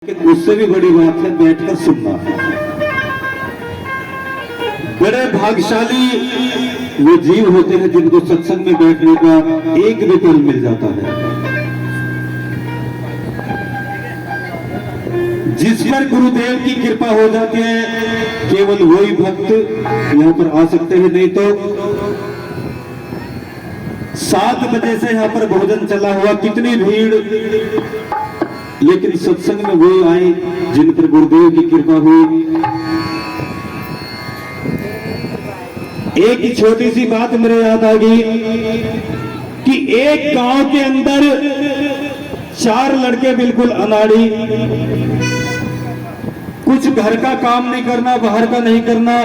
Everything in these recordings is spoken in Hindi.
उससे भी बड़ी बात है बैठकर सुनना। बड़े भाग्यशाली वो जीव होते हैं जिनको सत्संग में बैठने का एक भी पल मिल जाता है। जिस पर गुरुदेव की कृपा हो जाती है केवल वही भक्त यहाँ पर आ सकते हैं, नहीं तो 7 बजे से यहाँ पर भोजन चला हुआ, कितनी भीड़, लेकिन सत्संग में वो आए जिन पर गुरुदेव की कृपा हुई। एक छोटी सी बात मेरे याद आ गई कि एक गांव के अंदर 4 लड़के बिल्कुल अनाड़ी, कुछ घर का काम नहीं करना, बाहर का नहीं करना,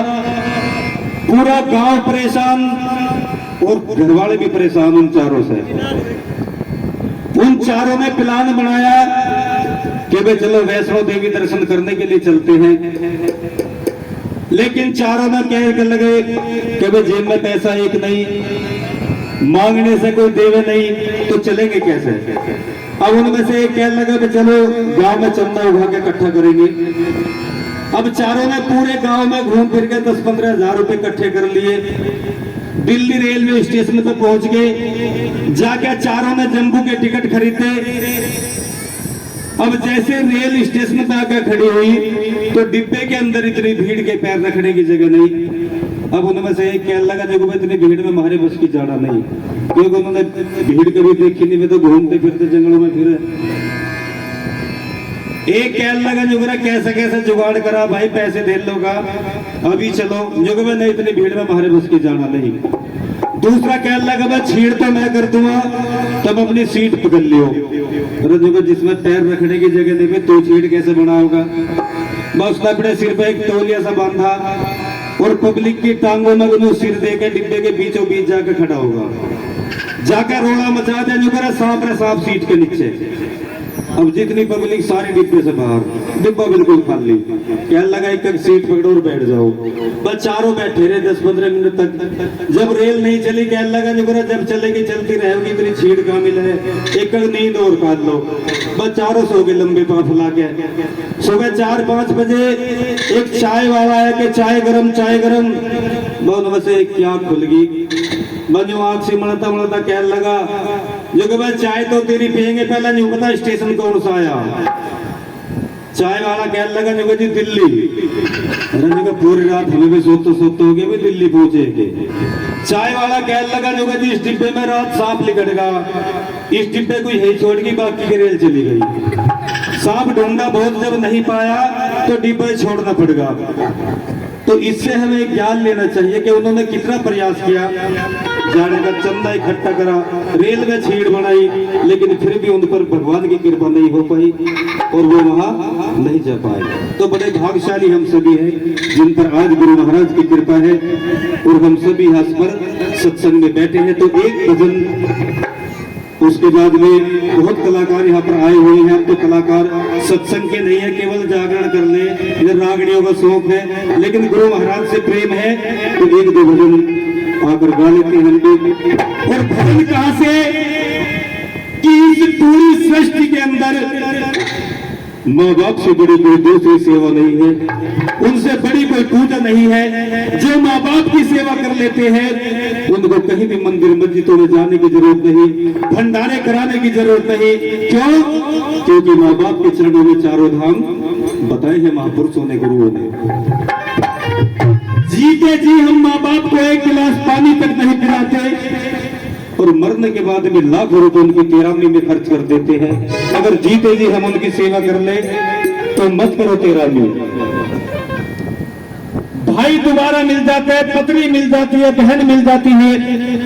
पूरा गांव परेशान और घर वाले भी परेशान उन चारों से। उन चारों ने प्लान बनाया कि भाई चलो वैष्णो देवी दर्शन करने के लिए चलते हैं। लेकिन चारों में कहने लगे कि भाई जेब में पैसा एक नहीं, मांगने से कोई देवे नहीं, तो चलेंगे कैसे। अब उनमें से एक कहने लगा कि चलो गांव में चंदा उठा के इकट्ठा करेंगे। अब चारों ने पूरे गांव में घूम फिर के 10-15 हजार रुपए इकट्ठे कर लिए। दिल्ली रेलवे स्टेशन पर पहुंच गए, जाके चारों ने जम्बू के टिकट खरीदे। अब जैसे रेल स्टेशन पर आकर खड़ी हुई तो डिब्बे के अंदर इतनी भीड़ के पैर रखने की जगह नहीं। अब उनमें से एक कहने लगा देखो इतनी भीड़ में हमारे बस की जाना नहीं, क्योंकि उन्होंने भीड़ कभी देखी नहीं, वे तो घूमते फिरते जंगलों में फिरे। एक कहने लगा जुगरा कैसे कैसे जुगाड़ करा भाई, पैसे दे लो का अभी चलो, जुगरा नहीं इतनी भीड़ में हमारे बस की जाना नहीं। दूसरा कहने लगा मैं छीड़ तो मैं कर दूंगा, तब अपनी सीट पकड़ लियो। जिसमें पैर रखने की जगह नहीं, तो छीड़ कैसे बना होगा। बस अपने सिर पे एक तौलिया सा बांधा और पब्लिक की टांगों में सिर देकर डिब्बे के बीचों बीच जाकर खड़ा होगा, जाकर रोड़ा मचा दिया जुगरा सांप रे सांप सीट के नीचे। अब जितनी पब्लिक सारी डिब्बे से बाहर, डिब्बा बिल्कुल खाली। क्या लगा एक सीट पकड़ो और बैठ जाओ। बस चारों बैठे रहे 10-15 मिनट तक। जब रेल नहीं चली क्या लगा जब चलेगी चलती रहेगी, इतनी छीड़ कहाँ मिले, एक नींद और काट लो। बस चारों सो गए लंबे पाँव फैला के। सुबह 4-5 बजे एक चाय वाला आया कि चाय गरम चाय गरम। बहुत वैसे क्या खुल गई, बजू आंख से मड़ता मड़ता कहने लगा जो भाई चाय तो तेरी पियेंगे, पहला नहीं पता स्टेशन कौन सा आया। चाय वाला कहने लगा जो जी दिल्ली। अरे पूरी रात हमें भी सोते हो गए भी दिल्ली पहुंचेंगे। चाय वाला कहने लगा जो जी इस डिब्बे में रात सांप लिकड़ेगा, इस डिब्बे को यही छोड़ के बाकी की रेल चली गई। सांप ढूंढा बहुत, जब नहीं पाया तो डिब्बे छोड़ना पड़ेगा। तो इससे हमें ज्ञान लेना चाहिए कि उन्होंने कितना प्रयास किया, जाने का चंदा इकट्ठा करा, रेल में छीड़ बनाई, लेकिन फिर भी उन पर भगवान की कृपा नहीं हो पाई और वो वहां नहीं जा पाए। तो बड़े भाग्यशाली हम सभी हैं जिन पर आज गुरु महाराज की कृपा है और हम सभी यहाँ पर सत्संग में बैठे हैं। तो एक भजन, उसके बाद में बहुत कलाकार यहाँ पर आए हुए हैं। तो कलाकार सत्संग के नहीं है, केवल जागरण कर ले, इधर रागड़ियों का शौक है, लेकिन गुरु महाराज से प्रेम है तो 1-2 भजन आकर गा लेते हैं हम भी। और भजन कहां से कि इस पूरी सृष्टि के अंदर माँ बाप से बड़ी कोई दूसरी सेवा नहीं है, उनसे बड़ी कोई पूजा नहीं है। जो माँ बाप की सेवा कर लेते हैं उनको कहीं भी मंदिर मस्जिदों में जाने की जरूरत नहीं, भंडारे कराने की जरूरत नहीं। क्यों? क्योंकि माँ बाप के चरणों में 4 धाम बताए हैं महापुरुषों ने, गुरुओं ने। जीते जी हम माँ बाप को 1 गिलास पानी तक नहीं पिलाते और मरने के बाद में लाखों रुपए उनकी तेरामी में खर्च कर देते हैं। अगर जीते जी हम उनकी सेवा कर ले तो मत करो तेरामी। भाई दोबारा मिल जाता है, पत्नी मिल जाती है, बहन मिल जाती है,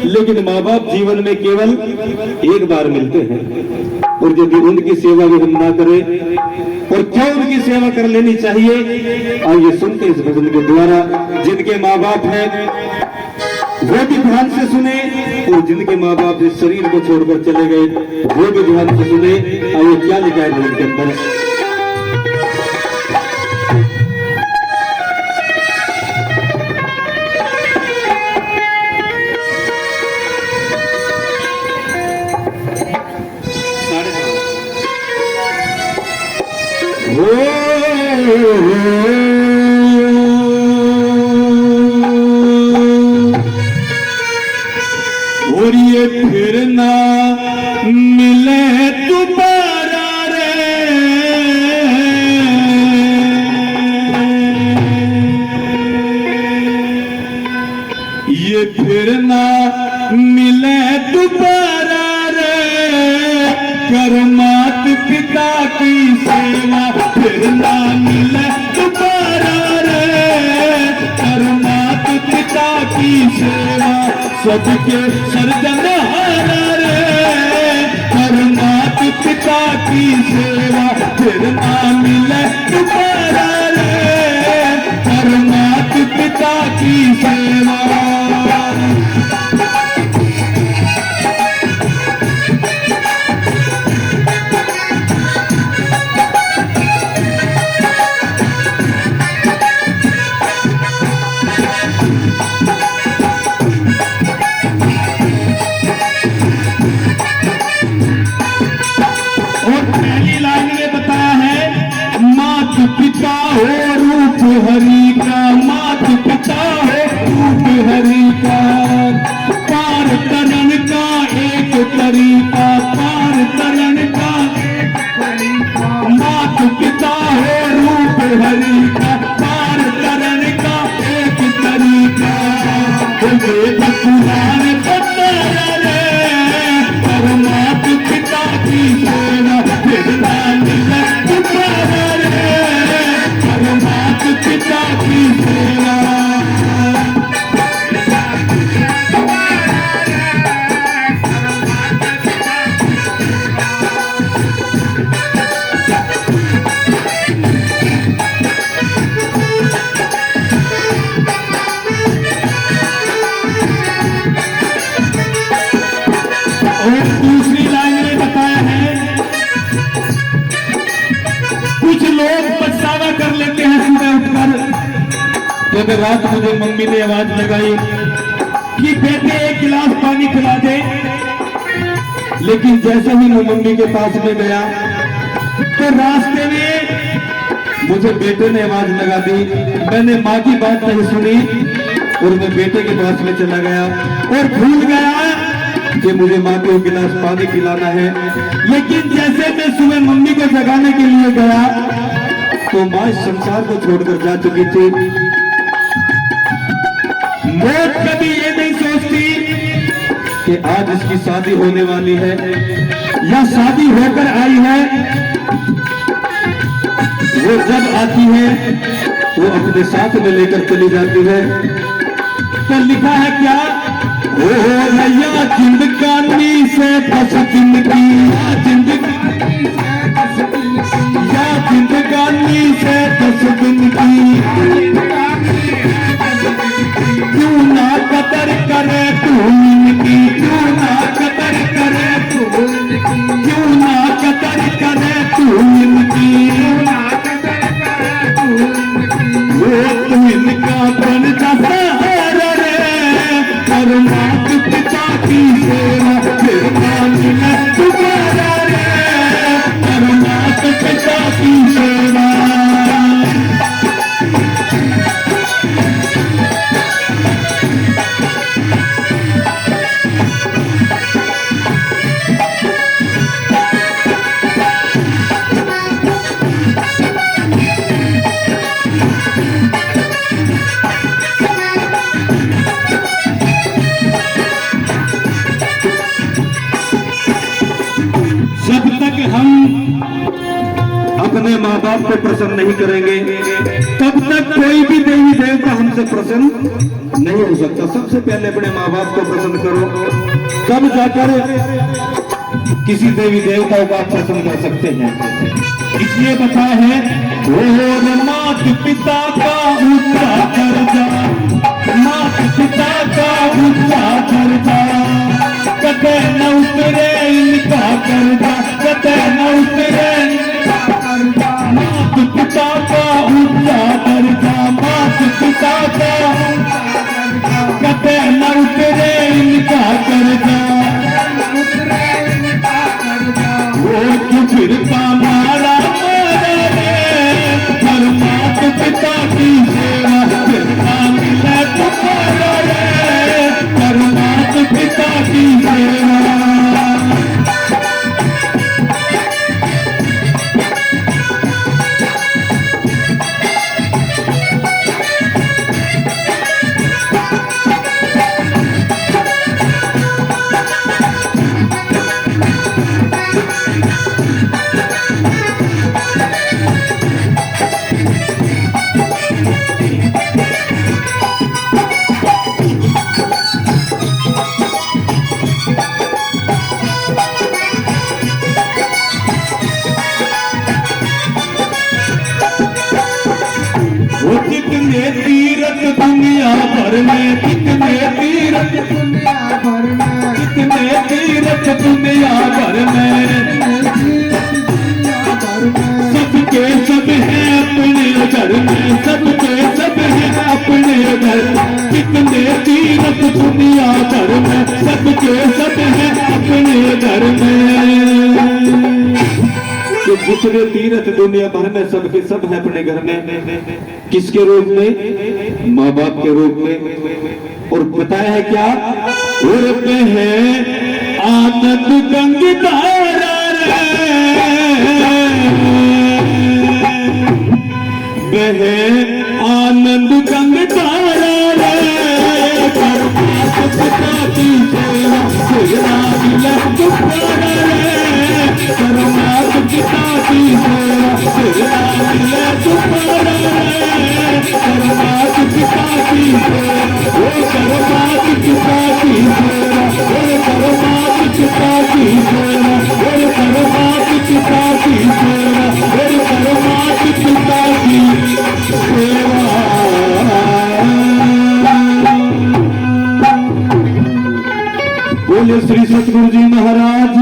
लेकिन माँ बाप जीवन में केवल एक बार मिलते हैं। और यदि उनकी सेवा भी हम ना करें, और क्यों उनकी सेवा कर लेनी चाहिए, आइए सुनते इस भजन के द्वारा। जिनके माँ बाप हैं वो भी ध्यान से सुने, और जिनके माँ बाप इस शरीर को छोड़कर चले गए वो भी ध्यान से सुने। आइए क्या लिखा है भजन के अंदर। वो और ये फिर ना मिले दोबारा रे, ये फिर ना मिले दोबारा रे, कर मात पिता की सेवा फिर ना मिले दोबारा रे, कर मात पिता की सेवा सबके सर्जनहारा रे, कर मात पिता की सेवा फिर ना मिले दोबारा रे, कर मात पिता की सेवा। पिता हो रूप हरि का, मात पिता हो रूप हरि का, पार तरण का एक तरीका, पार तरण का मात पिता हो रूप हरि का, पार तरण का एक तरीका, वेद पुराण बताया रे, पर मात पिता की सेवा फिर ना मिले दोबारा रे, मात पिता की सेवा। और दूसरी लाइन में बताया है, कुछ लोग पछतावा कर लेते हैं सुबह उठकर, जब रात मुझे मम्मी ने आवाज लगाई कि बेटे एक गिलास पानी पिला दे, लेकिन जैसे ही मैं मम्मी के पास में गया तो रास्ते में मुझे बेटे ने आवाज लगा दी, मैंने माँ की बात नहीं सुनी और मैं बेटे के पास में चला गया और भूल गया कि मुझे माँ को एक गिलास पानी पिलाना है। लेकिन जैसे मैं सुबह मम्मी को जगाने के लिए गया तो माँ इस संसार को छोड़कर जा चुकी थी। मौत कभी ये नहीं सोचती कि आज इसकी शादी होने वाली है या शादी होकर आई है। वो जब आती है वो अपने साथ में लेकर चली जाती है। तो लिखा है क्या, ओ भैया जिंदगानी से बस जिंदगी, या जिंदगानी से बस जिंदगी, क्यों ना कदर करे तू इनकी, क्यों ना कदर करे तू, क्यों ना कदर करे तू इनकी, वो तू इनका बन जाता और मात पिता की सेवा फिर ना मिले दोबारा रे, और मात पिता की सेवा। जब तक हम अपने माँ बाप को प्रसन्न नहीं करेंगे तब तक कोई भी देवी देवता हमसे प्रसन्न नहीं हो सकता। सबसे पहले अपने माँ बाप को प्रसन्न करो, तब जाकर किसी देवी देवता को आप प्रसन्न कर सकते हैं। इसलिए बताया है, ओ मात पिता का ऊंचा दर्जा, मात पिता का ऊंचा दर्जा, कदे न उतरे इनका कर्जा, कदे न उतरे मात पिता का ऊंचा दर्जा, मात पिता का कदे न उतरे इनका कर्जा, वो फिर मारा मारा रे, दुनिया भर में, कितने तीरथ दुनिया भर में, कितने तीरथ दुनिया भर में, दुनिया भर में, सबके सब हैं अपने घर में, सबके सब हैं अपने घर में, कितने तीरथ दुनिया भर में, सबके सब हैं अपने घर में। कि जितने तीरथ दुनिया भर में सबके सब है अपने घर में, किसके रूप में? माँ बाप के रूप में। और बताया है क्या? और है आनंद गंगधारा बहे, आनंद गंगधारा रे, परमात्मा पिता की सेवा तेरा मिला तुम्हारा रे, परमात्मा पिता की सेवा तेरा मिला तुम्हारा रे, परमात्मा पिता की सेवा, ओ परमात्मा पिता की सेवा, ओ परमात्मा पिता की सेवा, ओ परमात्मा पिता की सेवा, ओ परमात्मा पिता की सेवा। बोले श्री सतगुरु जी महाराज